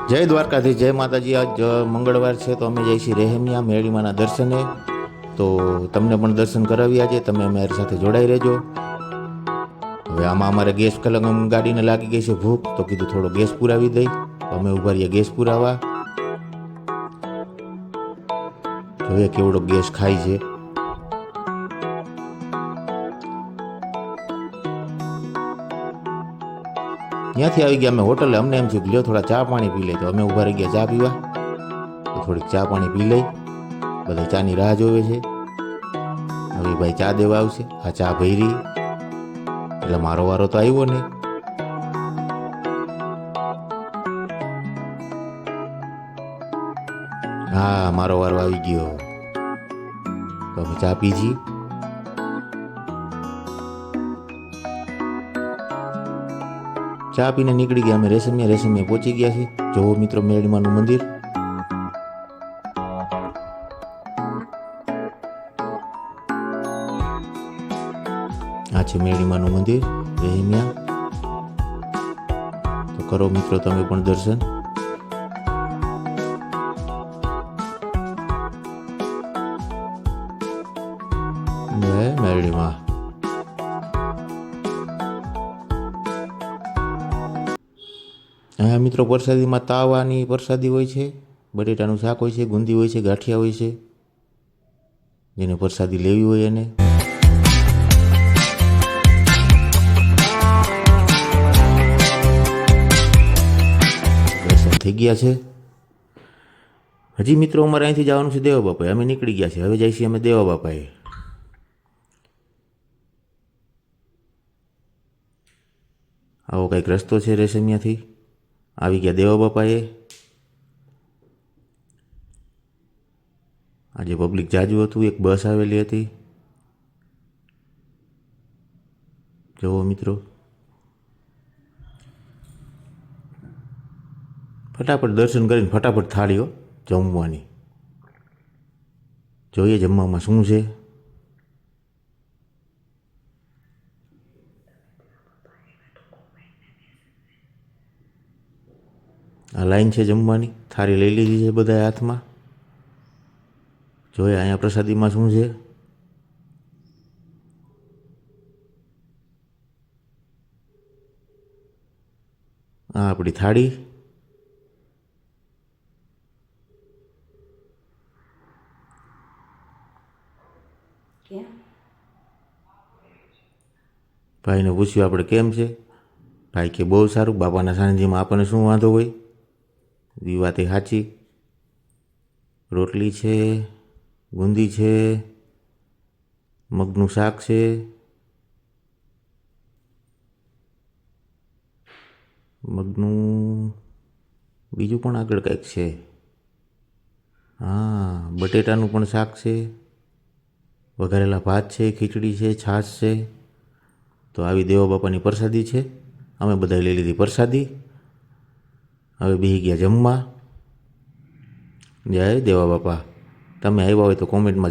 જય દ્વારકાધીશ, જય માતાજી। આજ મંગળવાર છે તો અમે જઈએ છીએ રહેમિયા મેળીમાના દર્શને। તો તમને પણ દર્શન કરાવી આજે, તમે અમારી સાથે જોડાઈ રહેજો। હવે આમાં અમારે ગેસ કલંગ ગાડીને લાગી ગઈ છે ભૂખ, તો કીધું થોડો ગેસ પુરાવી દઈ, તો અમે ઉભા રહીએ ગેસ પુરાવા। જોઈએ કેવડો ગેસ ખાય છે। ત્યાંથી આવી ગયા અમે હોટલે। અમને એમ થયું લ્યો થોડા ચા પાણી પી લે, તો અમે ઉભા રહી ગયા ચા પીવા। તો થોડીક ચા પાણી પી લઈ, બધા ચાની રાહ જોવે છે। હવે ભાઈ ચા દેવા આવશે। આ ચા ભરી એટલે મારો વારો તો આવ્યો નહીં। હા, મારો વારો આવી ગયો, તો અમે ચા પીજી। ચા પીને નીકળી ગયા અમે રેશમિયા પહોંચી ગયા છીએ। જોવો મિત્રો મેળીમાનું મંદિર। આ છે મેળીમાનું મંદિર રહેમિયા। તો કરો મિત્રો તમે પણ દર્શન। જય મેળીમાં। અહીંયા મિત્રો પ્રસાદીમાં તાવાની પ્રસાદી હોય છે, બટેટાનું શાક હોય છે, ગુંદી હોય છે, ગાંઠિયા હોય છે। જેને પ્રસાદી લેવી હોય એને। દર્શન થઈ ગયા છે। હજી મિત્રો અમારે અહીંથી જવાનું છે દેવા બાપાએ। અમે નીકળી ગયા છીએ, હવે જઈએ છીએ અમે દેવા બાપાએ। આવો કંઈક રસ્તો છે રેશમિયાથી। આવી ગયા દેવા બાપાએ। આજે પબ્લિક જાજુ હતું, એક બસ આવેલી હતી। જુઓ મિત્રો, ફટાફટ દર્શન કરીને ફટાફટ થાળીઓ જમવાની। જોઈએ જમવામાં શું છે। આ લાઈન છે જમવાની, થાળી લઈ લીધી છે બધાએ હાથમાં। જોઈએ અહીંયા પ્રસાદીમાં શું છે। આ આપણી થાળી। ભાઈને પૂછ્યું આપણે કેમ છે, ભાઈ કે બહુ સારું, બાપાના સાનિધ્યમાં આપણને શું વાંધો હોય। એ વાત એ સાચી। રોટલી છે, ગુંદી છે, મગનું શાક છે, મગનું બીજું પણ આગળ કંઈક છે। હા, બટેટાનું પણ શાક છે, વઘારેલા ભાત છે, ખીચડી છે, છાશ છે। તો આવી દેવા બાપાની પ્રસાદી છે। અમે બધાએ લઈ લીધી પ્રસાદી। હવે બેસી ગયા જમવા। જય દેવા બાપા। તમે આવ્યા હોય તો કોમેન્ટમાં